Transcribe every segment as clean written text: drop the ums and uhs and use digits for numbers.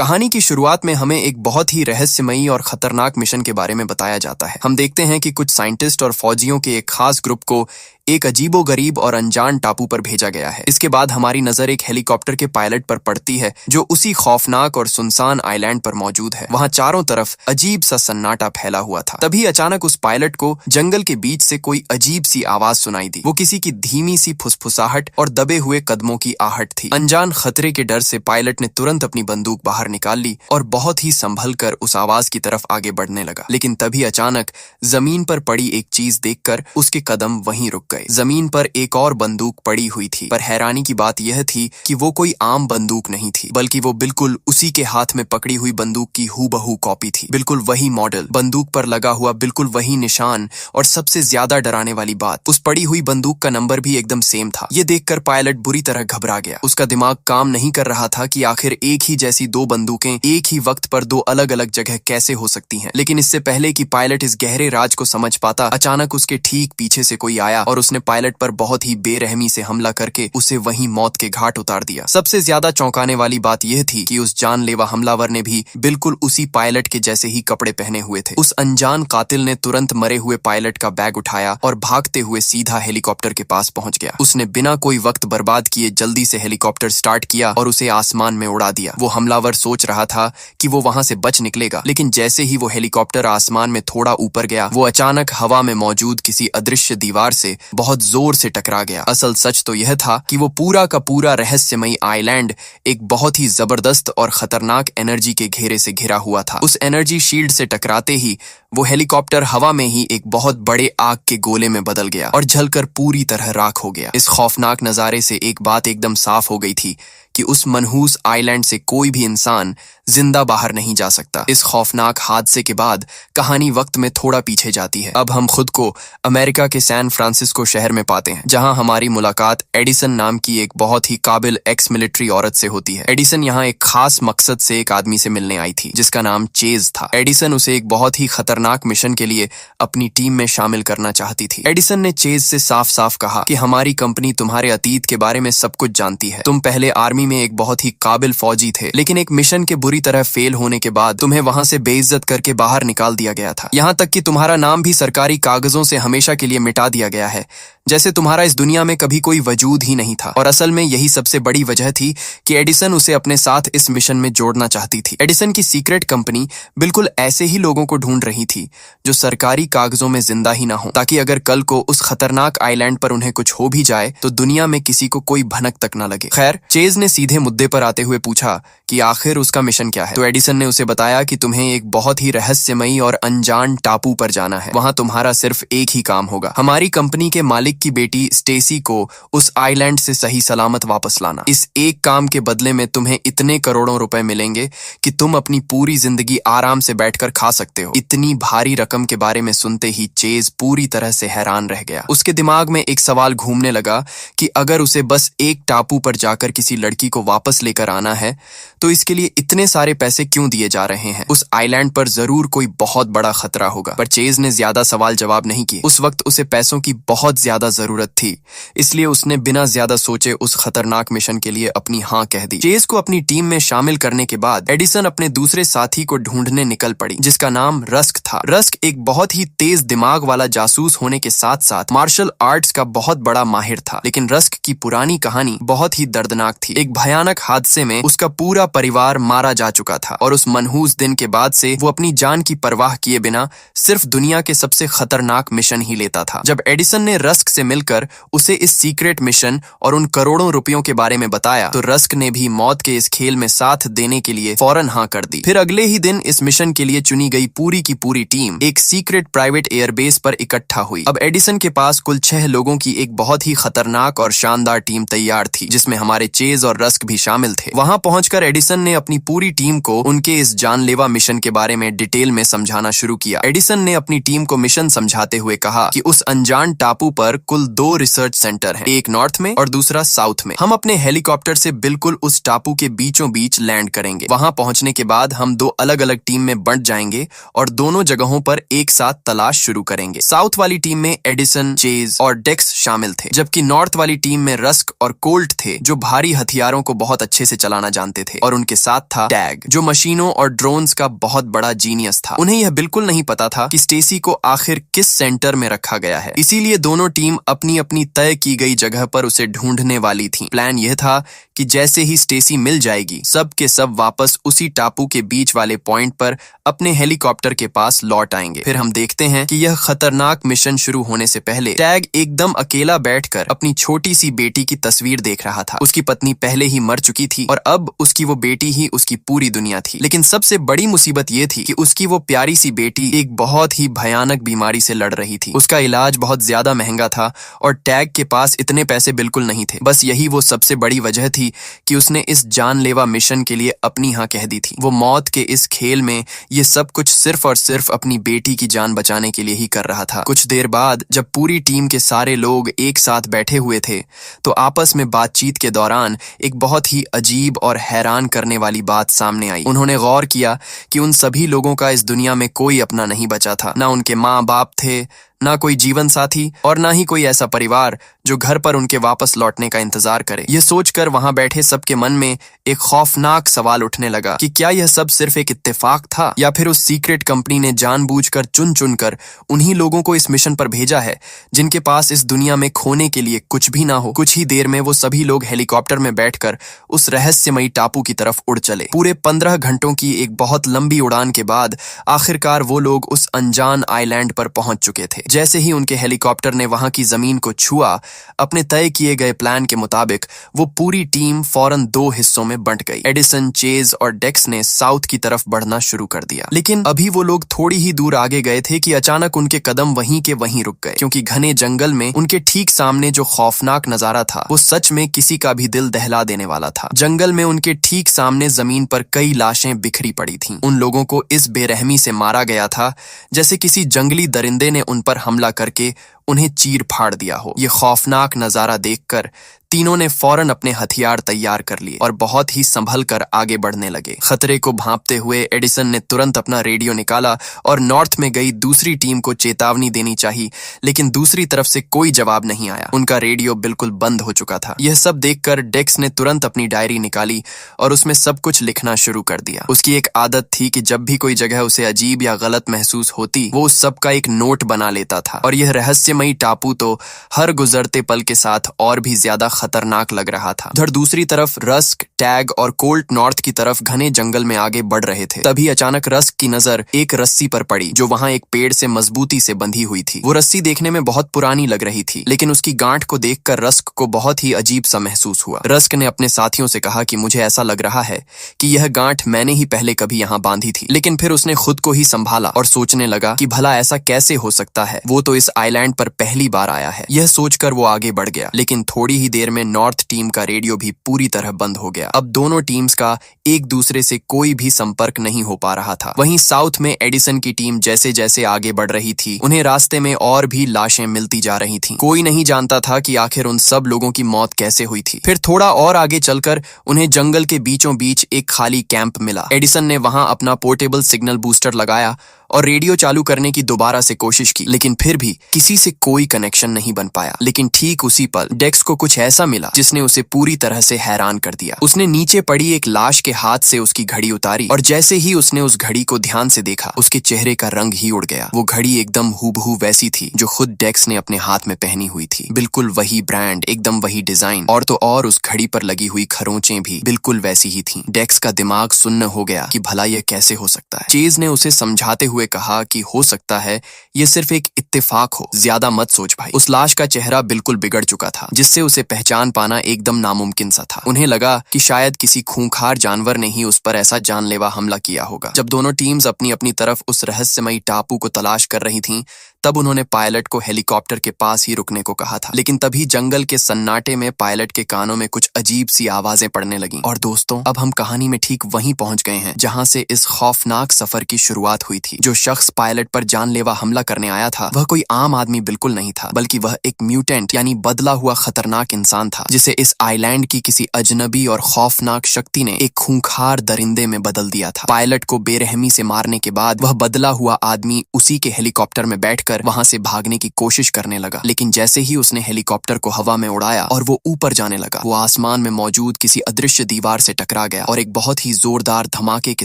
कहानी की शुरुआत में हमें एक बहुत ही रहस्यमयी और खतरनाक मिशन के बारे में बताया जाता है। हम देखते हैं कि कुछ साइंटिस्ट और फौजियों के एक खास ग्रुप को एक अजीबोगरीब और अनजान टापू पर भेजा गया है। इसके बाद हमारी नजर एक हेलीकॉप्टर के पायलट पर पड़ती है जो उसी खौफनाक और सुनसान आइलैंड पर मौजूद है। वहां चारों तरफ अजीब सा सन्नाटा फैला हुआ था। तभी अचानक उस पायलट को जंगल के बीच से कोई अजीब सी आवाज सुनाई दी। वो किसी की धीमी सी फुसफुसाहट और दबे हुए कदमों की आहट थी। अनजान खतरे के डर से पायलट ने तुरंत अपनी बंदूक बाहर निकाल ली और बहुत ही संभल कर उस आवाज की तरफ आगे बढ़ने लगा। लेकिन तभी अचानक जमीन पर पड़ी एक चीज देखकर उसके कदम वहीं रुक गए। जमीन पर एक और बंदूक पड़ी हुई थी, पर हैरानी की बात यह थी कि वो कोई आम बंदूक नहीं थी, बल्कि वो बिल्कुल उसी के हाथ में पकड़ी हुई बंदूक की हूबहू कॉपी थी। बिल्कुल वही मॉडल, बंदूक पर लगा हुआ बिल्कुल वही निशान, और सबसे ज्यादा डराने वाली बात, उस पड़ी हुई बंदूक का नंबर भी एकदम सेम था। ये देखकर पायलट बुरी तरह घबरा गया। उसका दिमाग काम नहीं कर रहा था कि आखिर एक ही जैसी दो बंदूकें एक ही वक्त पर दो अलग अलग जगह कैसे हो सकती हैं। लेकिन इससे पहले कि पायलट इस गहरे राज को समझ पाता, अचानक उसके ठीक पीछे से कोई आया और उसने पायलट पर बहुत ही बेरहमी से हमला करके उसे वहीं मौत के घाट उतार दिया। सबसे ज्यादा चौंकाने वाली बात यह थी कि उस जानलेवा हमलावर ने भी बिल्कुल उसी पायलट के जैसे ही कपड़े पहने हुए थे। उस अनजान कातिल ने तुरंत मरे हुए पायलट का बैग उठाया और भागते हुए सीधा हेलीकॉप्टर के पास पहुंच गया। उसने बिना कोई वक्त बर्बाद किए जल्दी से हेलीकॉप्टर स्टार्ट किया और उसे आसमान में उड़ा दिया। वो हमलावर सोच रहा था कि वो वहां से बच निकलेगा, लेकिन जैसे ही वो हेलीकॉप्टर आसमान में थोड़ा ऊपर गया, वो अचानक हवा में मौजूद किसी अदृश्य दीवार से बहुत जोर से टकरा गया। असल सच तो यह था कि वो पूरा का पूरा रहस्यमयी आइलैंड एक बहुत ही जबरदस्त और खतरनाक एनर्जी के घेरे से घिरा हुआ था। उस एनर्जी शील्ड से टकराते ही वो हेलीकॉप्टर हवा में ही एक बहुत बड़े आग के गोले में बदल गया और जलकर पूरी तरह राख हो गया। इस खौफनाक नजारे से एक बात एकदम साफ हो गई थी कि उस मनहूस आइलैंड से कोई भी इंसान जिंदा बाहर नहीं जा सकता। इस खौफनाक हादसे के बाद कहानी वक्त में थोड़ा पीछे जाती है। अब हम खुद को अमेरिका के सैन फ्रांसिस्को शहर में पाते हैं, जहां हमारी मुलाकात एडिसन नाम की एक बहुत ही काबिल एक्स मिलिट्री औरत से होती है। एडिसन यहाँ एक खास मकसद से एक आदमी से मिलने आई थी, जिसका नाम चेज था। एडिसन उसे एक बहुत ही खतरनाक मिशन के लिए अपनी टीम में शामिल करना चाहती थी। एडिसन ने चेज से साफ साफ कहा कि हमारी कंपनी तुम्हारे अतीत के बारे में सब कुछ जानती है। तुम पहले आर्मी में एक बहुत ही काबिल फौजी थे, लेकिन एक मिशन के बुरी तरह फेल होने के बाद तुम्हें वहां से बेइज्जत करके बाहर निकाल दिया गया था। यहाँ तक कि तुम्हारा नाम भी सरकारी कागजों से हमेशा के लिए मिटा दिया गया है, जैसे तुम्हारा इस दुनिया में कभी कोई वजूद ही नहीं था। और असल में यही सबसे बड़ी वजह थी कि एडिसन उसे अपने साथ इस मिशन में जोड़ना चाहती थी। एडिसन की सीक्रेट कंपनी बिल्कुल ऐसे ही लोगों को ढूंढ रही थी जो सरकारी कागजों में जिंदा ही ना हो, ताकि अगर कल को उस खतरनाक आइलैंड पर उन्हें कुछ हो भी जाए तो दुनिया में किसी को कोई भनक तक ना लगे। खैर, चेज ने सीधे मुद्दे पर आते हुए पूछा कि आखिर उसका मिशन क्या है। तो एडिसन ने उसे बताया कि तुम्हें एक बहुत ही रहस्यमयी और अनजान टापू पर जाना है। वहां तुम्हारा सिर्फ एक ही काम होगा, हमारी कंपनी के मालिक की बेटी स्टेसी को उस आइलैंड से सही सलामत वापस लाना। इस एक काम के बदले में तुम्हें इतने करोड़ों रुपए मिलेंगे कि तुम अपनी पूरी जिंदगी आराम से बैठकर खा सकते हो। इतनी भारी रकम के बारे में सुनते ही चेज पूरी तरह से हैरान रह गया। उसके दिमाग में एक सवाल घूमने लगा कि अगर उसे बस एक टापू पर जाकर किसी लड़की को वापस लेकर आना है तो इसके लिए इतने सारे पैसे क्यों दिए जा रहे हैं। उस आइलैंड पर जरूर कोई बहुत बड़ा खतरा होगा। पर चेज ने ज्यादा सवाल जवाब नहीं किए। उस वक्त उसे पैसों की बहुत ज्यादा जरूरत थी, इसलिए उसने बिना ज्यादा सोचे उस खतरनाक मिशन के लिए अपनी हाँ कह दी। चेज को अपनी टीम में शामिल करने के बाद एडिसन अपने दूसरे साथी को ढूंढने निकल पड़ी, जिसका नाम रस्क था। रस्क एक बहुत ही तेज दिमाग वाला जासूस होने के साथ साथ मार्शल आर्ट्स का बहुत बड़ा माहिर था। लेकिन रस्क की पुरानी कहानी बहुत ही दर्दनाक थी। एक भयानक हादसे में उसका पूरा परिवार मारा जा चुका था और उस मनहूस दिन के बाद से वो अपनी जान की परवाह किए बिना सिर्फ दुनिया के सबसे खतरनाक मिशन ही लेता था। जब एडिसन ने रस्क से मिलकर उसे इस सीक्रेट मिशन और उन करोड़ों रुपयों के बारे में बताया तो रस्क ने भी मौत के इस खेल में साथ देने के लिए फौरन हाँ कर दी। फिर अगले ही दिन इस मिशन के लिए चुनी गई पूरी की पूरी टीम एक सीक्रेट प्राइवेट एयरबेस पर इकट्ठा हुई। अब एडिसन के पास कुल 6 लोगों की एक बहुत ही खतरनाक और शानदार टीम तैयार थी, जिसमें हमारे चेज और रस्क भी शामिल थे। वहां पहुंचकर एडिसन ने अपनी पूरी टीम को उनके इस जानलेवा मिशन के बारे में डिटेल में समझाना शुरू किया। एडिसन ने अपनी टीम को मिशन समझाते हुए कहा कि उस अनजान टापू पर कुल 2 रिसर्च सेंटर हैं, एक नॉर्थ में और दूसरा साउथ में। हम अपने हेलीकॉप्टर से बिल्कुल उस टापू के बीचों बीच लैंड करेंगे। वहां पहुंचने के बाद हम 2 अलग अलग टीम में बंट जाएंगे और दोनों जगहों पर एक साथ तलाश शुरू करेंगे। साउथ वाली टीम में एडिसन, चेज और डेक्स शामिल थे, जबकि नॉर्थ वाली टीम में रस्क और कोल्ट थे, जो भारी हथियारों को बहुत अच्छे से चलाना जानते थे, और उनके साथ था टैग, जो मशीनों और ड्रोन्स का बहुत बड़ा जीनियस था। उन्हें यह बिल्कुल नहीं पता था कि स्टेसी को आखिर किस सेंटर में रखा गया है, इसीलिए दोनों टीम अपनी अपनी तय की गई जगह पर उसे ढूंढने वाली थी। प्लान यह था कि जैसे ही स्टेसी मिल जाएगी, सब के सब वापस उसी टापू के बीच वाले पॉइंट पर अपने हेलीकॉप्टर के पास लौट आएंगे। फिर हम देखते हैं कि यह खतरनाक मिशन शुरू होने से पहले टैग एकदम अकेला बैठकर अपनी छोटी सी बेटी की तस्वीर देख रहा था। उसकी पत्नी पहले ही मर चुकी थी और अब उसकी वो बेटी ही उसकी पूरी दुनिया थी। लेकिन सबसे बड़ी मुसीबत ये थी कि उसकी वो प्यारी सी बेटी एक बहुत ही भयानक बीमारी से लड़ रही थी। उसका इलाज बहुत ज्यादा महंगा था और टैग के पास इतने पैसे बिल्कुल नहीं थे। बस यही वो सबसे बड़ी वजह थी कि उसने इस जानलेवा मिशन के लिए अपनी हाँ कह दी थी। वो मौत के इस खेल में ये सब कुछ सिर्फ और सिर्फ अपनी बेटी की जान बचाने के लिए ही कर रहा था। कुछ देर बाद जब पूरी टीम के सारे लोग एक साथ बैठे हुए थे, तो आपस में बातचीत के दौरान एक बहुत ही अजीब और हैरान करने वाली बात सामने आई। उन्होंने गौर किया कि उन सभी लोगों का इस दुनिया में कोई अपना नहीं बचा था। ना उनके माँ बाप थे, ना कोई जीवन साथी और ना ही कोई ऐसा परिवार जो घर पर उनके वापस लौटने का इंतजार करे। यह सोचकर वहां बैठे सबके मन में एक खौफनाक सवाल उठने लगा कि क्या यह सब सिर्फ एक इत्तेफाक था, या फिर उस सीक्रेट कंपनी ने जानबूझकर चुन चुनकर उन्हीं लोगों को इस मिशन पर भेजा है जिनके पास इस दुनिया में खोने के लिए कुछ भी ना हो। कुछ ही देर में वो सभी लोग हेलीकॉप्टर में बैठकर उस रहस्यमयी टापू की तरफ उड़ चले। पूरे 15 घंटों की एक बहुत लंबी उड़ान के बाद आखिरकार वो लोग उस अनजान आइलैंड पर पहुंच चुके थे। जैसे ही उनके हेलीकॉप्टर ने वहां की जमीन को छुआ, अपने तय किए गए प्लान के मुताबिक वो पूरी टीम फौरन 2 हिस्सों में बंट गई। एडिसन, चेज और डेक्स ने साउथ की तरफ बढ़ना शुरू कर दिया। लेकिन अभी वो लोग थोड़ी ही दूर आगे गए थे कि अचानक उनके कदम वहीं के वहीं रुक गए, क्योंकि घने जंगल में उनके ठीक सामने जो खौफनाक नजारा था वो सच में किसी का भी दिल दहला देने वाला था। जंगल में उनके ठीक सामने जमीन पर कई लाशें बिखरी पड़ी थीं। उन लोगों को इस बेरहमी से मारा गया था जैसे किसी जंगली दरिंदे ने उन पर हमला करके उन्हें चीर फाड़ दिया हो। ये खौफनाक नजारा देखकर तीनों ने फौरन अपने हथियार तैयार कर लिए और बहुत ही संभल कर आगे बढ़ने लगे। खतरे को भांपते हुए एडिसन ने तुरंत अपना रेडियो निकाला और नॉर्थ में गई दूसरी टीम को चेतावनी देनी चाहिए, लेकिन दूसरी तरफ से कोई जवाब नहीं आया। उनका रेडियो बिल्कुल बंद हो चुका था। यह सब देखकर डेक्स ने तुरंत अपनी डायरी निकाली और उसमें सब कुछ लिखना शुरू कर दिया। उसकी एक आदत थी कि जब भी कोई जगह उसे अजीब या गलत महसूस होती, वो उस सब का एक नोट बना लेता था। और यह रहस्यमयी टापू तो हर गुजरते पल के साथ और भी ज्यादा खतरनाक लग रहा था। उधर दूसरी तरफ रस्क, टैग और कोल्ट नॉर्थ की तरफ घने जंगल में आगे बढ़ रहे थे। तभी अचानक रस्क की नजर एक रस्सी पर पड़ी जो वहां एक पेड़ से मजबूती से बंधी हुई थी। वो रस्सी देखने में बहुत पुरानी लग रही थी, लेकिन उसकी गांठ को देखकर रस्क को बहुत ही अजीब सा महसूस हुआ। रस्क ने अपने साथियों से कहा कि मुझे ऐसा लग रहा है कि यह गांठ मैंने ही पहले कभी यहाँ बांधी थी। लेकिन फिर उसने खुद को ही संभाला और सोचने लगा कि भला ऐसा कैसे हो सकता है, वो तो इस आइलैंड पर पहली बार आया है। यह सोचकर वो आगे बढ़ गया, लेकिन थोड़ी ही देर में नॉर्थ टीम का रेडियो भी पूरी तरह बंद हो गया। अब दोनों टीम्स का एक दूसरे से कोई भी संपर्क नहीं हो पा रहा था। वहीं साउथ में एडिसन की टीम जैसे जैसे आगे बढ़ रही थी, उन्हें रास्ते में और भी लाशें मिलती जा रही थीं। कोई नहीं जानता था कि आखिर उन सब लोगों की मौत कैसे हुई थी। फिर थोड़ा और आगे चलकर उन्हें जंगल के बीचों बीच एक खाली कैंप मिला। एडिसन ने वहां अपना पोर्टेबल सिग्नल बूस्टर लगाया और रेडियो चालू करने की दोबारा से कोशिश की, लेकिन फिर भी किसी से कोई कनेक्शन नहीं बन पाया। लेकिन ठीक उसी पल डेक्स को कुछ ऐसा मिला जिसने उसे पूरी तरह से हैरान कर दिया। उसने नीचे पड़ी एक लाश के हाथ से उसकी घड़ी उतारी और जैसे ही उसने उस घड़ी को ध्यान से देखा, उसके चेहरे का रंग ही उड़ गया। वो घड़ी एकदम हूबहू वैसी थी जो खुद डेक्स ने अपने हाथ में पहनी हुई थी। बिल्कुल वही ब्रांड, एकदम वही डिजाइन, और तो और उस घड़ी पर लगी हुई खरोंचें भी बिल्कुल वैसी ही थीं। डेक्स का दिमाग सुन्न हो गया कि भला यह कैसे हो सकता है। चेज ने उसे समझाते हुए कहा कि हो सकता है ये सिर्फ एक इत्तेफाक हो, ज्यादा मत सोच भाई। उस लाश का चेहरा बिल्कुल बिगड़ चुका था, जिससे उसे पहचान पाना एकदम नामुमकिन सा था। उन्हें लगा कि शायद किसी खूंखार जानवर ने ही उस पर ऐसा जानलेवा हमला किया होगा। जब दोनों टीम्स अपनी अपनी तरफ उस रहस्यमयी टापू को तलाश कर रही थीं, तब उन्होंने पायलट को हेलीकॉप्टर के पास ही रुकने को कहा था। लेकिन तभी जंगल के सन्नाटे में पायलट के कानों में कुछ अजीब सी आवाजें पड़ने लगीं। और दोस्तों, अब हम कहानी में ठीक वहीं पहुंच गए हैं जहां से इस खौफनाक सफर की शुरुआत हुई थी। जो शख्स पायलट पर जानलेवा हमला करने आया था वह कोई आम आदमी बिल्कुल नहीं था, बल्कि वह एक म्यूटेंट यानी बदला हुआ खतरनाक इंसान था, जिसे इस आइलैंड की किसी अजनबी और खौफनाक शक्ति ने एक खूंखार दरिंदे में बदल दिया था। पायलट को बेरहमी से मारने के बाद वह बदला हुआ आदमी उसी के हेलीकॉप्टर में बैठकर वहां से भागने की कोशिश करने लगा। लेकिन जैसे ही उसने हेलीकॉप्टर को हवा में उड़ाया और वो ऊपर जाने लगा, वो आसमान में मौजूद किसी अदृश्य दीवार से टकरा गया और एक बहुत ही जोरदार धमाके के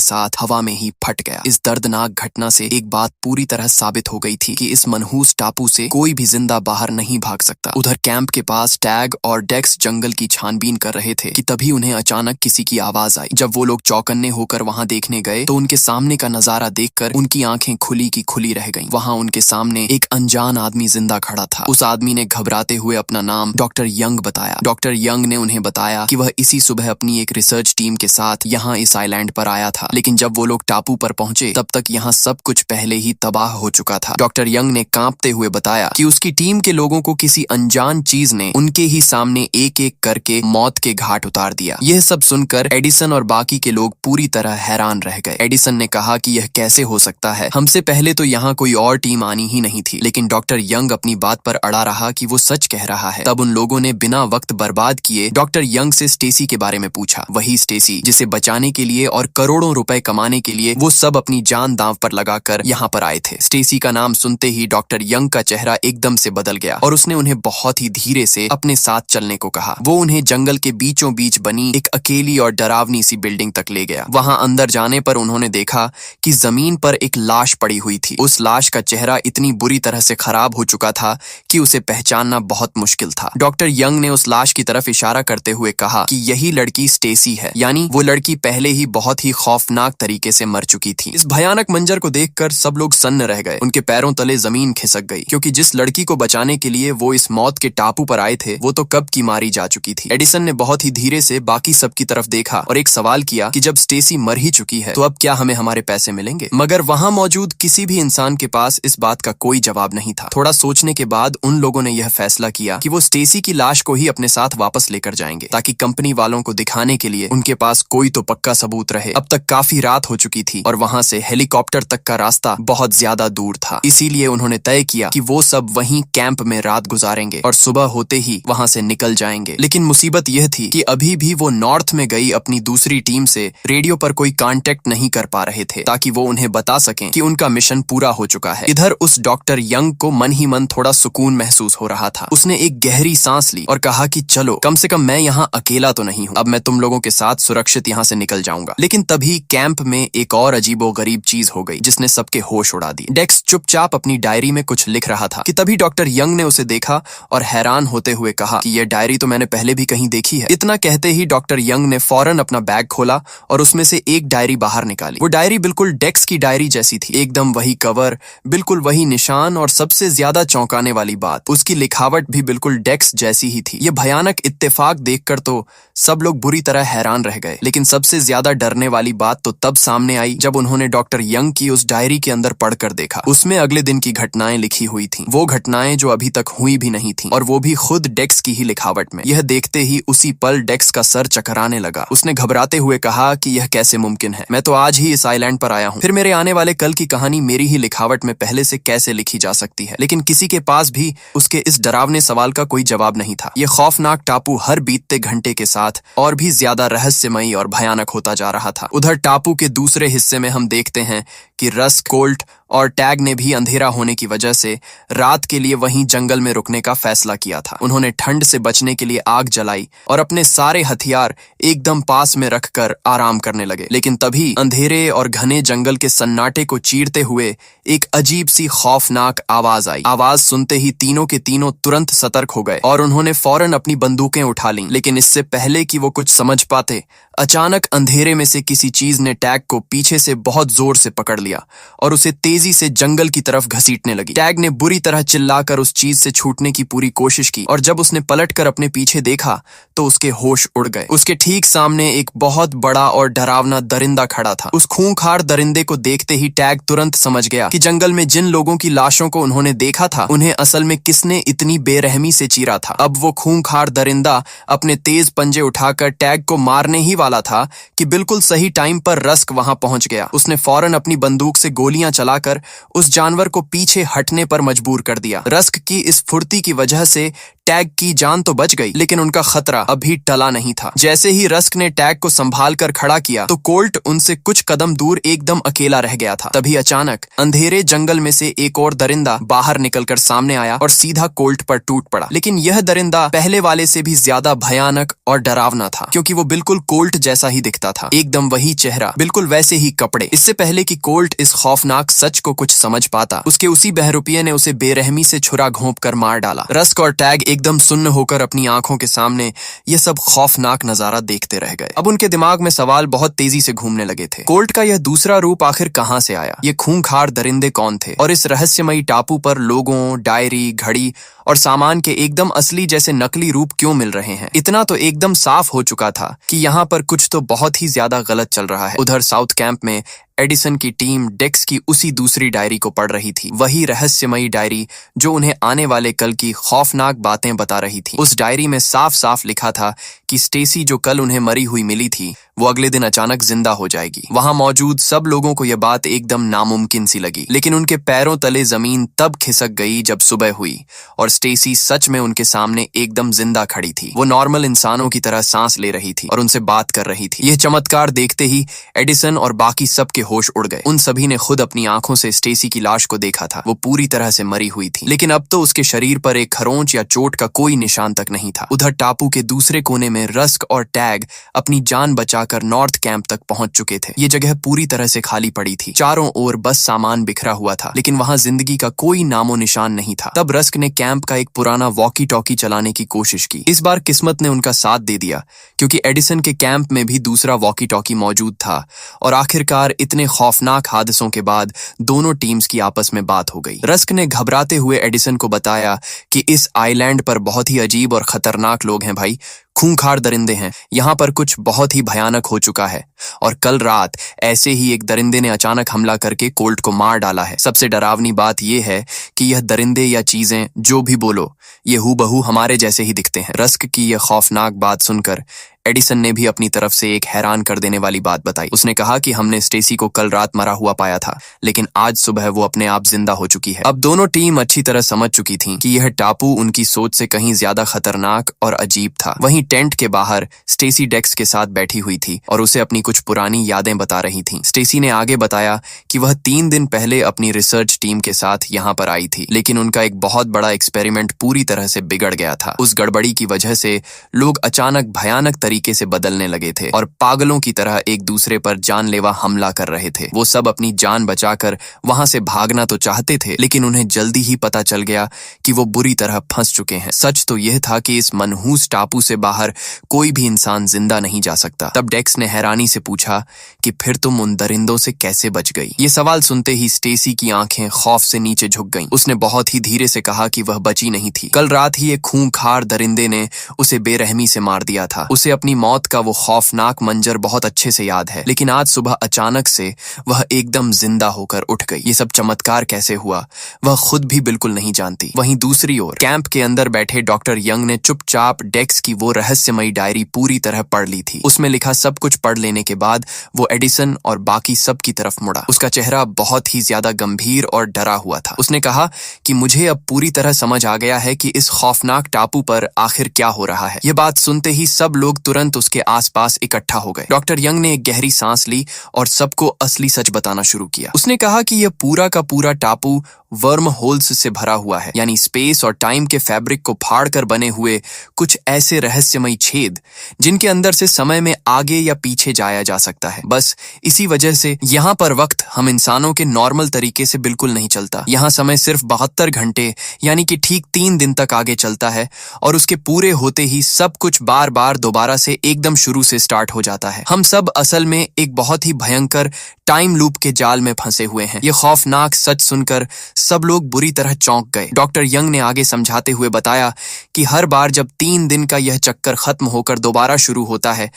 साथ हवा में ही फट गया। इस दर्दनाक घटना से एक बात पूरी तरह साबित हो गई थी कि इस मनहूस टापू से कोई भी जिंदा बाहर नहीं भाग सकता। उधर कैंप के पास टैग और डेक्स जंगल की छानबीन कर रहे थे कि तभी उन्हें अचानक किसी की आवाज आई। जब वो लोग चौकन्ने होकर वहां देखने गए तो उनके सामने का नजारा देखकर उनकी आंखें खुली की खुली रह गईं। वहां उनके सामने एक अनजान आदमी जिंदा खड़ा था। उस आदमी ने घबराते हुए अपना नाम डॉक्टर यंग बताया। डॉक्टर यंग ने उन्हें बताया कि वह इसी सुबह अपनी एक रिसर्च टीम के साथ यहाँ इस आइलैंड पर आया था, लेकिन जब वो लोग टापू पर पहुंचे तब तक यहाँ सब कुछ पहले ही तबाह हो चुका था। डॉक्टर यंग ने कांपते हुए बताया कि उसकी टीम के लोगों को किसी अनजान चीज ने उनके ही सामने एक एक करके मौत के घाट उतार दिया। यह सब सुनकर एडिसन और बाकी के लोग पूरी तरह हैरान रह गए। एडिसन ने कहा कि यह कैसे हो सकता है, हमसे पहले तो यहाँ कोई और टीम आनी ही नहीं थी। लेकिन डॉक्टर यंग अपनी बात पर अड़ा रहा कि वो सच कह रहा है। तब उन लोगों ने बिना वक्त बर्बाद किए डॉक्टर यंग से स्टेसी के बारे में पूछा। वही स्टेसी जिसे बचाने के लिए और करोड़ों रुपए कमाने के लिए वो सब अपनी जान दांव पर लगाकर यहाँ पर आए थे। स्टेसी का नाम सुनते ही डॉक्टर यंग का चेहरा एकदम से बदल गया और उसने उन्हें बहुत ही धीरे से अपने साथ चलने को कहा। वो उन्हें जंगल के बीचों बीच बनी एक अकेली और डरावनी सी बिल्डिंग तक ले गया। वहां अंदर जाने पर उन्होंने देखा कि जमीन पर एक लाश पड़ी हुई थी। उस लाश का चेहरा इतनी बुरी तरह से खराब हो चुका था कि उसे पहचानना बहुत मुश्किल था। डॉक्टर यंग ने उस लाश की तरफ इशारा करते हुए कहा कि यही लड़की स्टेसी है, यानी वो लड़की पहले ही बहुत ही खौफनाक तरीके से मर चुकी थी। इस भयानक मंजर को देखकर सब लोग सन्न रह गए। उनके पैरों तले जमीन खिसक गई, क्योंकि जिस लड़की को बचाने के लिए वो इस मौत के टापू पर आए थे वो तो कब की मारी जा चुकी थी। एडिसन ने बहुत ही धीरे से बाकी सब की तरफ देखा और एक सवाल किया कि जब स्टेसी मर ही चुकी है तो अब क्या हमें हमारे पैसे मिलेंगे? मगर वहां मौजूद किसी भी इंसान के पास इस बात का कोई जवाब नहीं था। थोड़ा सोचने के बाद उन लोगों ने यह फैसला किया कि वो स्टेसी की लाश को ही अपने साथ वापस लेकर जाएंगे, ताकि कंपनी वालों को दिखाने के लिए उनके पास कोई तो पक्का सबूत रहे। अब तक काफी रात हो चुकी थी और वहां से हेलीकॉप्टर तक का रास्ता बहुत ज्यादा दूर था। इसीलिए उन्होंने तय किया कि वो सब वहीं कैंप में रात गुजारेंगे और सुबह होते ही वहां से निकल जाएंगे। लेकिन मुसीबत यह थी कि अभी भी वो नॉर्थ में गई अपनी दूसरी टीम से रेडियो पर कोई कांटेक्ट नहीं कर पा रहे थे, ताकि वो उन्हें बता सकें कि उनका मिशन पूरा हो चुका है। इधर उस डॉक्टर यंग को मन ही मन थोड़ा सुकून महसूस हो रहा था। उसने एक गहरी सांस ली और कहा कि चलो, कम से कम मैं यहाँ अकेला तो नहीं हूँ। अब मैं तुम लोगों के साथ सुरक्षित यहाँ से निकल जाऊंगा। लेकिन तभी कैंप में एक और अजीबोगरीब चीज हो गई जिसने सबके होश उड़ा दी। डेक्स चुपचाप अपनी डायरी में कुछ लिख रहा था कि तभी डॉक्टर यंग ने उसे देखा और हैरान होते हुए कहा कि यह डायरी तो मैंने पहले भी कहीं देखी है। इतना कहते ही डॉक्टर यंग ने फौरन अपना बैग खोला और उसमें से एक डायरी बाहर निकाली। वो डायरी बिल्कुल डेक्स की डायरी जैसी थी, एकदम वही कवर, बिल्कुल वही निशान और सबसे ज्यादा चौंकाने वाली बात, उसकी लिखावट भी बिल्कुल डेक्स जैसी ही थी। ये भयानक इत्तेफाक देखकर तो सब लोग बुरी तरह हैरान रह गए। लेकिन सबसे ज्यादा डरने वाली बात तो तब सामने आई जब उन्होंने डॉक्टर यंग की उस डायरी के अंदर पढ़कर देखा। उसमें अगले दिन की घटनाएं लिखी हुई थीं, वो घटनाएं जो अभी तक हुई भी नहीं थीं, और वो भी खुद डेक्स की ही लिखावट में। यह देखते ही उसी पल डेक्स का सर चकराने लगा। उसने घबराते हुए कहा कि यह कैसे मुमकिन है, मैं तो आज ही इस आइलैंड पर आया हूँ, फिर मेरे आने वाले कल की कहानी मेरी ही लिखावट में पहले से कैसे लिखी जा सकती है? लेकिन किसी के पास भी उसके इस डरावने सवाल का कोई जवाब नहीं था। यह खौफनाक टापू हर बीतते घंटे के साथ और भी ज्यादा रहस्यमयी और भयानक होता जा रहा था। उधर टापू के दूसरे हिस्से में हम देखते हैं कि रस्क, कोल्ट और टैग ने भी अंधेरा होने की वजह से रात के लिए वहीं जंगल में रुकने का फैसला किया था। उन्होंने ठंड से बचने के लिए आग जलाई और अपने सारे हथियार एकदम पास में रखकर आराम करने लगे। लेकिन तभी अंधेरे और घने जंगल के सन्नाटे को चीरते हुए एक अजीब सी खौफनाक आवाज आई। आवाज सुनते ही तीनों के तीनों तुरंत सतर्क हो गए और उन्होंने फौरन अपनी बंदूकें उठा लीं। लेकिन इससे पहले कि वो कुछ समझ पाते, अचानक अंधेरे में से किसी चीज ने टैग को पीछे से बहुत जोर से पकड़ लिया और उसे तेजी से जंगल की तरफ घसीटने लगी। टैग ने बुरी तरह चिल्लाकर उस चीज से छूटने की पूरी कोशिश की और जब उसने पलटकर अपने पीछे देखा तो उसके होश उड़ गए। उसके ठीक सामने एक बहुत बड़ा और डरावना दरिंदा खड़ा था। उस खूंखार दरिंदे को देखते ही टैग तुरंत समझ गया कि जंगल में जिन लोगों की लाशों को उन्होंने देखा था, उन्हें असल में किसने इतनी बेरहमी से चीरा था। अब वो खूंखार दरिंदा अपने तेज पंजे उठाकर टैग को मारने ही वाला था कि बिल्कुल सही टाइम पर रस्क वहां पहुंच गया। उसने फौरन अपनी बंदूक से गोलियां चलाकर उस जानवर को पीछे हटने पर मजबूर कर दिया। रस्क की इस फुर्ती की वजह से टैग की जान तो बच गई, लेकिन उनका खतरा अभी टला नहीं था। जैसे ही रस्क ने टैग को संभाल कर खड़ा किया तो कोल्ट उनसे कुछ कदम दूर एकदम अकेला रह गया था। तभी अचानक अंधेरे जंगल में से एक और दरिंदा बाहर निकलकर सामने आया और सीधा कोल्ट पर टूट पड़ा। लेकिन यह दरिंदा पहले वाले से भी ज्यादा भयानक और डरावना था, क्योंकि वो बिल्कुल कोल्ट जैसा ही दिखता था। एकदम वही चेहरा, बिल्कुल वैसे ही कपड़े। इससे पहले कि कोल्ट इस खौफनाक सच को कुछ समझ पाता, उसके उसी बहरूपिये ने उसे बेरहमी से छुरा घोंप कर मार डाला। रस्क और टैग एकदम सुन्न होकर अपनी आंखों के सामने यह सब खौफनाक नजारा देखते रह गए। अब उनके दिमाग में सवाल बहुत तेजी से घूमने लगे थे। कोल्ट का यह दूसरा रूप आखिर कहां से आया? ये खूंखार दरिंदे कौन थे? और इस रहस्यमयी टापू पर लोगों, डायरी, घड़ी और सामान के एकदम असली जैसे नकली रूप क्यों मिल रहे हैं? इतना तो एकदम साफ हो चुका था कि यहाँ पर कुछ तो बहुत ही ज्यादा गलत चल रहा है। उधर साउथ कैंप में एडिसन की टीम डेक्स की उसी दूसरी डायरी को पढ़ रही थी। वही रहस्यमयी डायरी जो उन्हें आने वाले कल की खौफनाक बातें बता रही थी। उस डायरी में साफ साफ लिखा था कि स्टेसी जो कल उन्हें मरी हुई मिली थी, वो अगले दिन अचानक जिंदा हो जाएगी। वहां मौजूद सब लोगों को यह बात एकदम नामुमकिन सी लगी, लेकिन उनके पैरों तले जमीन तब खिसक गई जब सुबह हुई और स्टेसी सच में उनके सामने एकदम जिंदा खड़ी थी। वो नॉर्मल इंसानों की तरह सांस ले रही थी और उनसे बात कर रही थी। यह चमत्कार देखते ही एडिसन और बाकी सबके होश उड़ गए। उन सभी ने खुद अपनी आंखों से स्टेसी की लाश को देखा था। वो पूरी तरह से मरी हुई थी, लेकिन अब तो उसके शरीर पर एक खरोंच या चोट का कोई निशान तक नहीं था। उधर टापू के दूसरे कोने में रस्क और टैग अपनी जान बचाकर नॉर्थ कैंप तक पहुंच चुके थे। ये जगह पूरी तरह से खाली पड़ी थी। चारों ओर बस सामान बिखरा हुआ था, लेकिन वहां जिंदगी का कोई नामो निशान नहीं था। तब रस्क ने कैंप का एक पुराना वॉकी टॉकी चलाने की कोशिश की। इस बार किस्मत ने उनका साथ दे दिया, क्योंकि एडिसन के कैंप में भी दूसरा वॉकी टॉकी मौजूद था और आखिरकार इतने खौफनाक हादसों के बाद दोनों टीम्स की आपस में बात हो गई। रस्क ने घबराते हुए एडिसन को बताया कि इस आइलैंड पर बहुत ही अजीब और खतरनाक लोग हैं भाई, खूंखार दरिंदे हैं। यहाँ पर कुछ बहुत ही भयानक हो चुका है और कल रात ऐसे ही एक दरिंदे ने अचानक हमला करके कोल्ट को मार डाला है। सबसे डरावनी बात यह है कि यह दरिंदे या चीजें जो भी बोलो, ये हूबहू हमारे जैसे ही दिखते हैं। रस्क की यह खौफनाक बात सुनकर एडिसन ने भी अपनी तरफ से एक हैरान कर देने वाली बात बताई। उसने कहा कि हमने स्टेसी को कल रात मरा हुआ पाया था, लेकिन आज सुबह वो अपने आप जिंदा हो चुकी है। अब दोनों टीम अच्छी तरह समझ चुकी थी कि यह टापू उनकी सोच से कहीं ज्यादा खतरनाक और अजीब था। वहीं टेंट के बाहर स्टेसी डेक्स के साथ बैठी हुई थी और उसे अपनी कुछ पुरानी यादें बता रही थी। स्टेसी ने आगे बताया कि वह 3 दिन पहले अपनी रिसर्च टीम के साथ यहाँ पर आई थी, लेकिन उनका एक बहुत बड़ा एक्सपेरिमेंट पूरी तरह से बिगड़ गया था। उस गड़बड़ी की वजह से लोग अचानक भयानक तरीके से बदलने लगे थे और पागलों की तरह एक दूसरे पर जानलेवा हमला कर रहे थे। वो सब अपनी जान बचाकर वहां से भागना तो चाहते थे, लेकिन उन्हें जल्दी ही पता चल गया कि वो बुरी तरह फंस चुके हैं। सच तो यह था कि इस मनहूस टापू से बाहर कोई भी इंसान जिंदा नहीं जा सकता। तब डेक्स ने हैरानी से पूछा कि फिर तुम उन दरिंदों से कैसे बच गई? ये सवाल सुनते ही स्टेसी की आंखें खौफ से नीचे झुक गईं। उसने बहुत ही धीरे से कहा कि वह बची नहीं थी। कल रात ही एक खूंखार दरिंदे ने उसे बेरहमी से मार दिया था। उसे अपनी मौत का वो खौफनाक मंजर बहुत अच्छे से याद है, लेकिन आज सुबह अचानक से वह एकदम जिंदा होकर उठ गई। ये सब चमत्कार कैसे हुआ, वह खुद भी बिल्कुल नहीं जानती। वहीं दूसरी ओर कैंप के अंदर बैठे डॉक्टर यंग ने चुपचाप डेक्स की वो रहस्यमयी डायरी पूरी तरह पढ़ ली थी। उसमें लिखा सब कुछ पढ़ लेने के बाद वो एडिसन और बाकी सब की तरफ मुड़ा। उसका चेहरा बहुत ही ज्यादा गंभीर और डरा हुआ था। उसने कहा कि मुझे अब पूरी तरह समझ आ गया है कि इस खौफनाक टापू पर आखिर क्या हो रहा है। ये बात सुनते ही सब लोग तुरंत उसके आसपास इकट्ठा हो गए। डॉक्टर यंग ने एक गहरी सांस ली और सबको असली सच बताना शुरू किया। उसने कहा कि यह पूरा का पूरा टापू वर्म होल्स से भरा हुआ है, यानी स्पेस और टाइम के फैब्रिक को फाड़कर बने हुए कुछ ऐसे रहस्यमयी छेद जिनके अंदर से समय में आगे या पीछे जाया जा सकता है। बस इसी वजह से यहाँ पर वक्त हम इंसानों के नॉर्मल तरीके से बिल्कुल नहीं चलता। यहाँ समय सिर्फ 72 घंटे यानी कि ठीक 3 दिन तक आगे चलता है और उसके पूरे होते ही सब कुछ बार बार दोबारा दोबारा से एकदम शुरू से स्टार्ट हो जाता है। हम सब असल में एक बहुत ही भयंकर टाइम लूप के जाल में फंसे हुए हैं। ये खौफनाक सच सुनकर सब लोग बुरी तरह चौंक गए। डॉक्टर यंग ने आगे समझाते हुए बताया कि हर बार जब 3 दिन का यह चक्कर खत्म होकर दोबारा शुरू होता है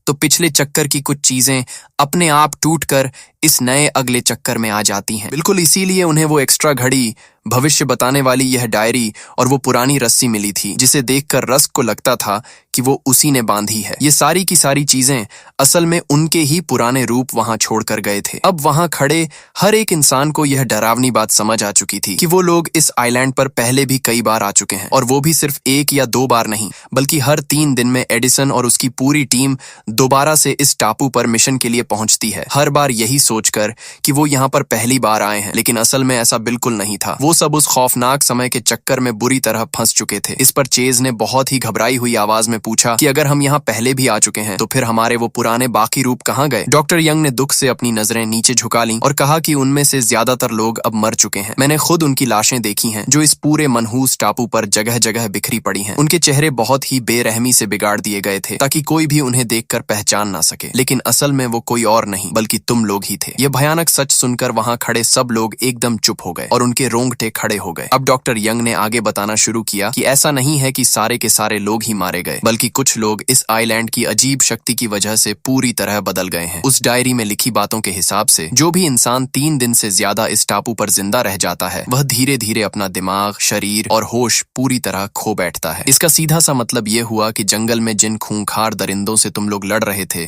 तो पिछले चक्कर की कुछ चीजें अपने आप टूटकर इस नए अगले चक्कर में आ जाती हैं। बिल्कुल इसीलिए उन्हें वो एक्स्ट्रा घड़ी, भविष्य बताने वाली यह डायरी और वो पुरानी रस्सी मिली थी जिसे देखकर रस्क को लगता था कि वो उसी ने बांधी है। ये सारी की सारी चीजें असल में उनके ही पुराने रूप वहां छोड़कर गए थे। अब वहां खड़े हर एक इंसान को यह डरावनी बात समझ आ चुकी थी कि वो लोग इस आइलैंड पर पहले भी कई बार आ चुके हैं, और वो भी सिर्फ 1 या 2 बार नहीं, बल्कि हर 3 दिन में एडिसन और उसकी पूरी टीम दोबारा से इस टापू पर मिशन के लिए पहुंचती है, हर बार यही सोचकर कि वो यहाँ पर पहली बार आए हैं। लेकिन असल में ऐसा बिल्कुल नहीं था। वो सब उस खौफनाक समय के चक्कर में बुरी तरह फंस चुके थे। इस पर चेज ने बहुत ही घबराई हुई आवाज में पूछा कि अगर हम यहाँ पहले भी आ चुके हैं तो फिर हमारे वो पुराने बाकी रूप कहाँ गए? डॉक्टर यंग ने दुख से अपनी नजरें नीचे झुका लीं और कहा कि उनमें से ज्यादातर लोग अब मर चुके हैं। मैंने खुद उनकी लाशें देखी हैं जो इस पूरे मनहूस टापू पर जगह जगह बिखरी पड़ी हैं। उनके चेहरे बहुत ही बेरहमी से बिगाड़ दिए गए थे ताकि कोई भी उन्हें देखकर पहचान ना सके, लेकिन असल में वो कोई और नहीं बल्कि तुम लोग ही थे। यह भयानक सच सुनकर वहां खड़े सब लोग एकदम चुप हो गए और उनके रोंगटे खड़े हो गए। अब डॉक्टर यंग ने आगे बताना शुरू किया कि ऐसा नहीं है कि सारे के सारे लोग ही मारे गए, बल्कि कुछ लोग इस आइलैंड की अजीब शक्ति की वजह से पूरी तरह बदल गए हैं। उस डायरी में लिखी बातों के हिसाब से जो भी इंसान 3 दिन से ज्यादा इस टापू पर जिंदा रह जाता है वह धीरे धीरे अपना दिमाग, शरीर और होश पूरी तरह खो बैठता है। इसका सीधा सा मतलब ये हुआ कि जंगल में जिन खूंखार दरिंदों से तुम लोग लड़ रहे थे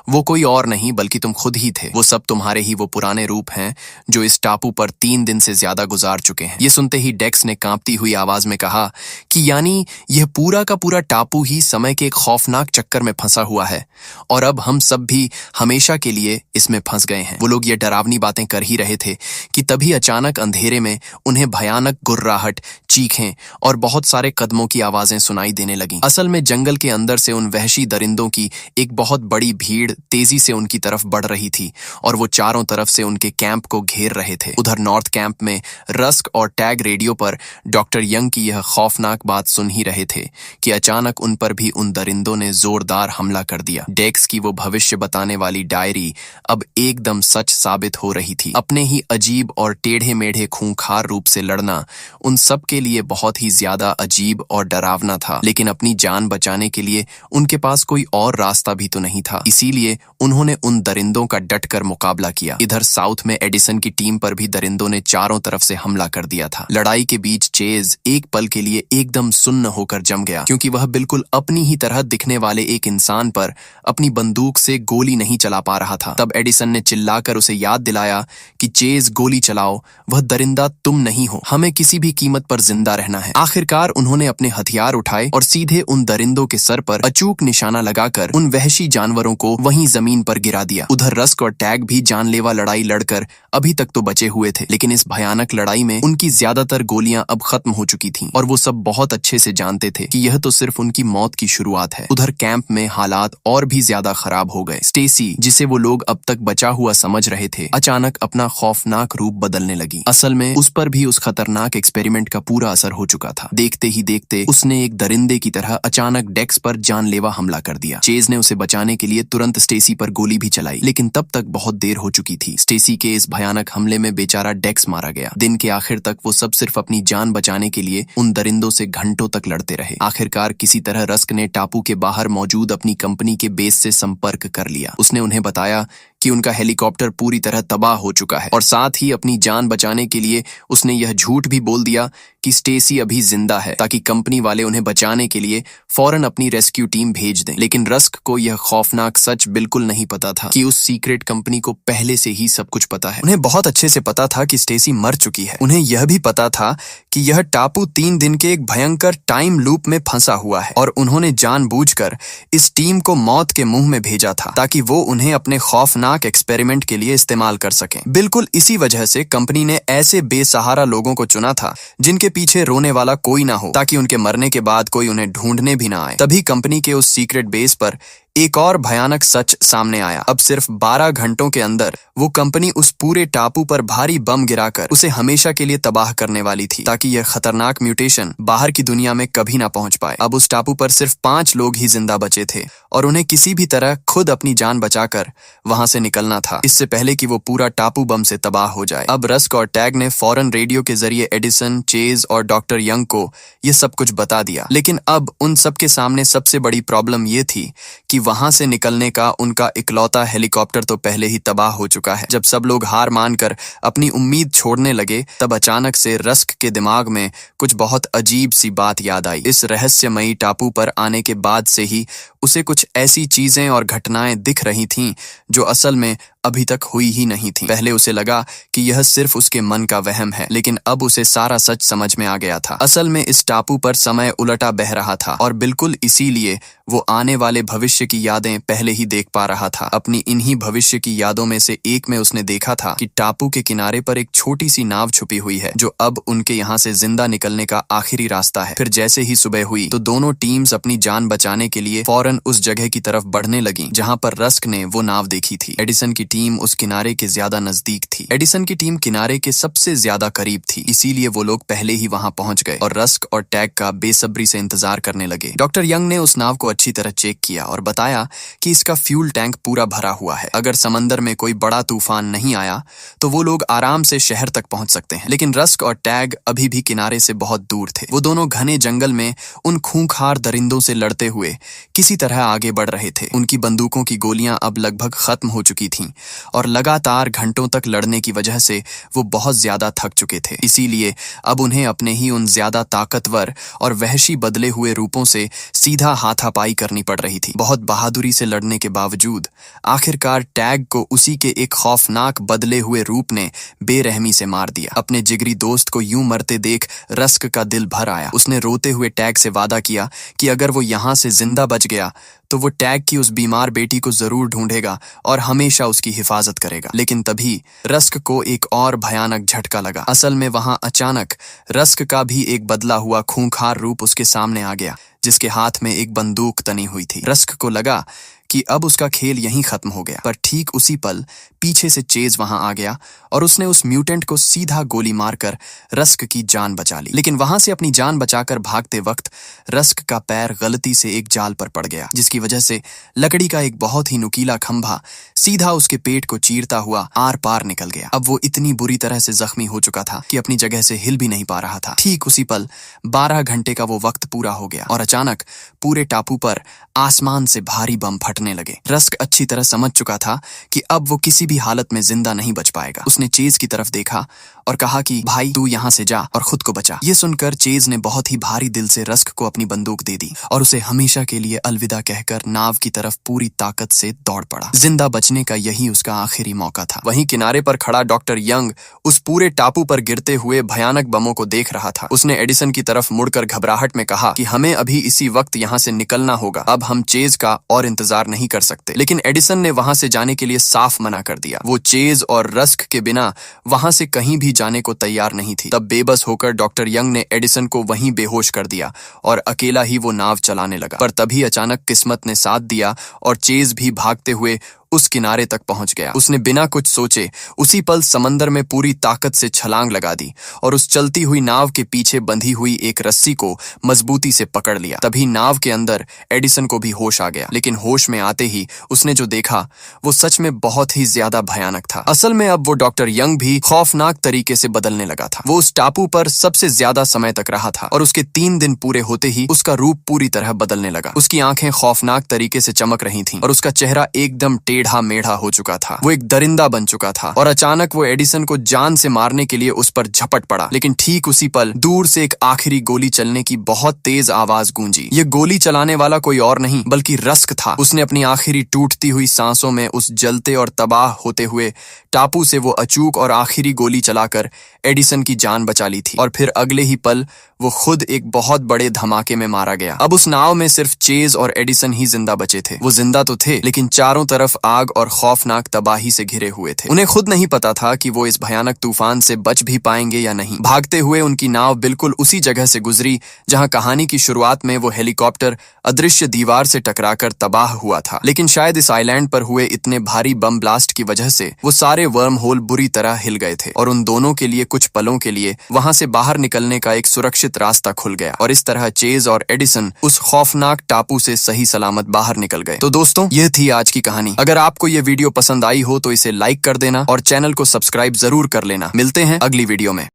वो कोई और नहीं बल्कि तुम खुद ही थे। वो सब तुम्हारे ही वो पुराने रूप हैं जो इस टापू पर 3 दिन से ज्यादा गुजार चुके हैं। ये सुनते ही डेक्स ने कांपती हुई आवाज में कहा कि यानी यह पूरा का पूरा टापू ही समय के एक खौफनाक चक्कर में फंसा हुआ है और अब हम सब भी हमेशा के लिए इसमें फंस गए हैं। वो लोग ये डरावनी बातें कर ही रहे थे कि तभी अचानक अंधेरे में उन्हें भयानक गुर्राहट, चीखें और बहुत सारे कदमों की आवाजें सुनाई देने लगीं। असल में जंगल के अंदर से उन वहशी दरिंदों की एक बहुत बड़ी भीड़ तेजी से उनकी तरफ बढ़ रही थी और वो चारों तरफ से उनके कैंप को घेर रहे थे। उधर नॉर्थ कैंप में रस्क और टैग रेडियो पर डॉक्टर यंग की यह खौफनाक बात सुन ही रहे थे कि अचानक उन पर भी उन दरिंदों ने जोरदार हमला कर दिया। डेक्स की वो भविष्य बताने वाली डायरी अब एकदम सच साबित हो रही थी। अपने ही अजीब और टेढ़े मेढ़े खूंखार रूप से लड़ना उन सब के लिए बहुत ही ज्यादा अजीब और डरावना था, लेकिन अपनी जान बचाने के लिए उनके पास कोई और रास्ता भी तो नहीं था। इसीलिए उन्होंने उन दरिंदों का डटकर मुकाबला किया। इधर साउथ में एडिसन की टीम पर भी दरिंदों ने चारों तरफ से हमला कर दिया था। लड़ाई के बीच चेज एक पल के लिए एकदम सुन्न होकर जम गया क्योंकि वह बिल्कुल अपनी ही तरह दिखने वाले एक इंसान पर अपनी बंदूक से गोली नहीं चला पा रहा था। तब एडिसन ने चिल्लाकर उसे याद दिलाया कि चेज गोली चलाओ, वह दरिंदा तुम नहीं हो, हमें किसी भी कीमत पर जिंदा रहना है। आखिरकार उन्होंने अपने हथियार उठाए और सीधे उन दरिंदों के सर पर अचूक निशाना लगाकर उन वहशी जानवरों को वहीं जमीन पर गिरा दिया। उधर रस्क और टैग भी जानलेवा लड़ाई लड़कर अभी तक तो बचे हुए थे, लेकिन इस भयानक लड़ाई में उनकी ज्यादातर गोलियां अब खत्म हो चुकी थीं और वो सब बहुत अच्छे से जानते थे कि यह तो सिर्फ उनकी मौत की शुरुआत है। उधर कैंप में हालात और भी ज्यादा खराब हो गए। स्टेसी, जिसे वो लोग अब तक बचा हुआ समझ रहे थे, अचानक अपना खौफनाक रूप बदलने लगी। असल में उस पर भी उस खतरनाक एक्सपेरिमेंट का पूरा असर हो चुका था। देखते ही देखते उसने एक दरिंदे की तरह अचानक डेक्स पर जानलेवा हमला कर दिया। चेज ने उसे बचाने के लिए तुरंत स्टेसी पर गोली भी चलाई, लेकिन तब तक बहुत देर हो चुकी थी। स्टेसी के इस भयानक हमले में बेचारा डेक्स मारा गया। दिन के आखिर तक वो सब सिर्फ अपनी जान बचाने के लिए उन दरिंदों से घंटों तक लड़ते रहे। आखिरकार किसी तरह रस्क ने टापू के बाहर मौजूद अपनी कंपनी के बेस से संपर्क कर लिया। उसने उन्हें बताया कि उनका हेलीकॉप्टर पूरी तरह तबाह हो चुका है और साथ ही अपनी जान बचाने के लिए उसने यह झूठ भी बोल दिया कि स्टेसी अभी जिंदा है ताकि कंपनी वाले उन्हें बचाने के लिए फौरन अपनी रेस्क्यू टीम भेज दें। लेकिन रस्क को यह खौफनाक सच बिल्कुल नहीं पता था कि उस सीक्रेट कंपनी को पहले से ही सब कुछ पता है। उन्हें बहुत अच्छे से पता था कि स्टेसी मर चुकी है। उन्हें यह भी पता था कि यह टापू 3 दिन के एक भयंकर टाइम लूप में फंसा हुआ है और उन्होंने जानबूझकर इस टीम को मौत के मुंह में भेजा था ताकि वो उन्हें अपने खौफनाक एक्सपेरिमेंट के लिए इस्तेमाल कर सकें। बिल्कुल इसी वजह से कंपनी ने ऐसे बेसहारा लोगों को चुना था जिनके पीछे रोने वाला कोई ना हो ताकि उनके मरने के बाद कोई उन्हें ढूंढने भी ना आए। तभी कंपनी के उस सीक्रेट बेस पर एक और भयानक सच सामने आया। अब सिर्फ 12 घंटों के अंदर वो कंपनी उस पूरे टापू पर भारी बम गिराकर उसे हमेशा के लिए तबाह करने वाली थी, ताकि यह खतरनाक म्यूटेशन बाहर की दुनिया में कभी ना पहुंच पाए। अब उस टापू पर सिर्फ 5 लोग ही जिंदा बचे थे और उन्हें किसी भी तरह खुद अपनी जान बचाकर वहां से निकलना था, इससे पहले कि वो पूरा टापू बम से तबाह हो जाए। अब रस्क और टैग ने फौरन रेडियो के जरिए एडिसन, चेज और डॉक्टर यंग को ये सब कुछ बता दिया। लेकिन अब उन सब के सामने सबसे बड़ी प्रॉब्लम ये थी कि वहां से निकलने का उनका इकलौता हेलीकॉप्टर तो पहले ही तबाह हो चुका है। जब सब लोग हार मानकर अपनी उम्मीद छोड़ने लगे, तब अचानक से रस्क के दिमाग में कुछ बहुत अजीब सी बात याद आई। इस रहस्यमयी टापू पर आने के बाद से ही उसे कुछ ऐसी चीजें और घटनाएं दिख रही थीं जो असल में अभी तक हुई ही नहीं थी। पहले उसे लगा कि यह सिर्फ उसके मन का वहम है, लेकिन अब उसे सारा सच समझ में आ गया था। असल में इस टापू पर समय उलटा बह रहा था और बिल्कुल इसीलिए वो आने वाले भविष्य की यादें पहले ही देख पा रहा था। अपनी इन्हीं भविष्य की यादों में से एक में उसने देखा था कि टापू के किनारे पर एक छोटी सी नाव छुपी हुई है, जो अब उनके यहाँ से जिंदा निकलने का आखिरी रास्ता है। फिर जैसे ही सुबह हुई तो दोनों टीम्स अपनी जान बचाने के लिए फौरन उस जगह की तरफ बढ़ने लगी जहाँ पर रस्क ने वो नाव देखी थी। एडिसन की टीम उस किनारे के ज्यादा नजदीक थी। एडिसन की टीम किनारे के सबसे ज्यादा करीब थी, इसीलिए वो लोग पहले ही वहां पहुंच गए और रस्क और टैग का बेसब्री से इंतजार करने लगे। डॉक्टर यंग ने उस नाव को अच्छी तरह चेक किया और बताया कि इसका फ्यूल टैंक पूरा भरा हुआ है। अगर समंदर में कोई बड़ा तूफान नहीं आया तो वो लोग आराम से शहर तक पहुंच सकते हैं। लेकिन रस्क और टैग अभी भी किनारे से बहुत दूर थे। वो दोनों घने जंगल में उन खूंखार दरिंदों से लड़ते हुए किसी तरह आगे बढ़ रहे थे। उनकी बंदूकों की गोलियां अब लगभग खत्म हो चुकी थीं और लगातार घंटों तक लड़ने की वजह से वो बहुत ज्यादा थक चुके थे। इसीलिए अब उन्हें अपने ही उन ज्यादा ताकतवर और वहशी बदले हुए रूपों से सीधा हाथापाई करनी पड़ रही थी। बहुत बहादुरी से लड़ने के बावजूद आखिरकार टैग को उसी के एक खौफनाक बदले हुए रूप ने बेरहमी से मार दिया। अपने जिगरी दोस्त को यूं मरते देख रस्क का दिल भर आया। उसने रोते हुए टैग से वादा किया कि अगर वो यहाँ से जिंदा बच गया तो वो टैग की उस बीमार बेटी को जरूर ढूंढेगा और हमेशा उसकी हिफाजत करेगा। लेकिन तभी रस्क को एक और भयानक झटका लगा। असल में वहां अचानक रस्क का भी एक बदला हुआ खूंखार रूप उसके सामने आ गया, जिसके हाथ में एक बंदूक तनी हुई थी। रस्क को लगा कि अब उसका खेल यहीं खत्म हो गया, पर ठीक उसी पल पीछे से चेज वहां आ गया और उसने उस म्यूटेंट को सीधा गोली मारकर रस्क की जान बचा ली। लेकिन वहां से अपनी जान बचाकर भागते वक्त रस्क का पैर गलती से एक जाल पर पड़ गया, जिसकी वजह से लकड़ी का एक बहुत ही नुकीला खंभा सीधा उसके पेट को चीरता हुआ आर पार निकल गया। अब वो इतनी बुरी तरह से जख्मी हो चुका था कि अपनी जगह से हिल भी नहीं पा रहा था। ठीक उसी पल 12 घंटे का वो वक्त पूरा हो गया और अचानक पूरे टापू पर आसमान से भारी बम फटने लगे। रस्क अच्छी तरह समझ चुका था कि अब वो किसी भी हालत में जिंदा नहीं बच पाएगा। उसने चेज की तरफ देखा और कहा कि भाई तू यहाँ से जा और खुद को बचा। ये सुनकर चेज ने बहुत ही भारी दिल से रस्क को अपनी बंदूक दे दी और उसे हमेशा के लिए अलविदा कहकर नाव की तरफ पूरी ताकत से दौड़ पड़ा। जिंदा बचने का यही उसका आखिरी मौका था। वहीं किनारे पर खड़ा डॉक्टर यंग उस पूरे टापू पर गिरते हुए भयानक बमों को देख रहा था। उसने एडिसन की तरफ मुड़कर घबराहट में कहा कि हमें अभी इसी वक्त यहाँ से निकलना होगा, अब हम चेज का और इंतजार नहीं कर सकते। लेकिन एडिसन ने वहां से जाने के लिए साफ मना कर दिया। वो चेज और रस्क के बिना वहां से कहीं भी जाने को तैयार नहीं थी। तब बेबस होकर डॉक्टर यंग ने एडिसन को वहीं बेहोश कर दिया और अकेला ही वो नाव चलाने लगा। पर तभी अचानक किस्मत ने साथ दिया और चेज भी भागते हुए उस किनारे तक पहुंच गया। उसने बिना कुछ सोचे उसी पल समंदर में पूरी ताकत से छलांग लगा दी और उस चलती हुई नाव के पीछे बंधी हुई एक रस्सी को मजबूती से पकड़ लिया। तभी नाव के अंदर एडिसन को भी होश आ गया। लेकिन होश में आते ही उसने जो देखा वो सच में बहुत ही ज्यादा भयानक था। असल में अब वो डॉक्टर यंग भी खौफनाक तरीके से बदलने लगा था। वो उस टापू पर सबसे ज्यादा समय तक रहा था और उसके 3 दिन पूरे होते ही उसका रूप पूरी तरह बदलने लगा। उसकी आंखें खौफनाक तरीके से चमक रही थीं और उसका चेहरा एकदम टेढ़ा मेढ़ा हो चुका था। वो एक दरिंदा बन चुका था और अचानक वो एडिसन को जान से मारने के लिए उस पर झपट पड़ा। लेकिन ठीक उसी पल दूर से एक आखिरी गोली चलने की बहुत तेज आवाज गूंजी। ये गोली चलाने वाला कोई और नहीं बल्कि रस्क था। उसने अपनी आखिरी टूटती हुई सांसों में उस जलते और तबाह होते हुए टापू से वो अचूक और आखिरी गोली चलाकर एडिसन की जान बचा ली थी और फिर अगले ही पल वो खुद एक बहुत बड़े धमाके में मारा गया। अब उस नाव में सिर्फ चेज और एडिसन ही जिंदा बचे थे। वो जिंदा तो थे, लेकिन चारों तरफ आग और खौफनाक तबाही से घिरे हुए थे। उन्हें खुद नहीं पता था कि वो इस भयानक तूफान से बच भी पाएंगे या नहीं। भागते हुए उनकी नाव बिल्कुल उसी जगह से गुजरी जहां कहानी की शुरुआत में वो हेलीकॉप्टर अदृश्य दीवार से टकराकर तबाह हुआ था। लेकिन शायद इस आइलैंड पर हुए इतने भारी बम ब्लास्ट की वजह से वो सारे वर्म होल बुरी तरह हिल गए थे और उन दोनों के लिए कुछ पलों के लिए वहां से बाहर निकलने का एक सुरक्षित रास्ता खुल गया और इस तरह चेज और एडिसन उस खौफनाक टापू से सही सलामत बाहर निकल गए। तो दोस्तों, यह थी आज की कहानी। अगर आपको यह वीडियो पसंद आई हो तो इसे लाइक कर देना और चैनल को सब्सक्राइब जरूर कर लेना। मिलते हैं अगली वीडियो में।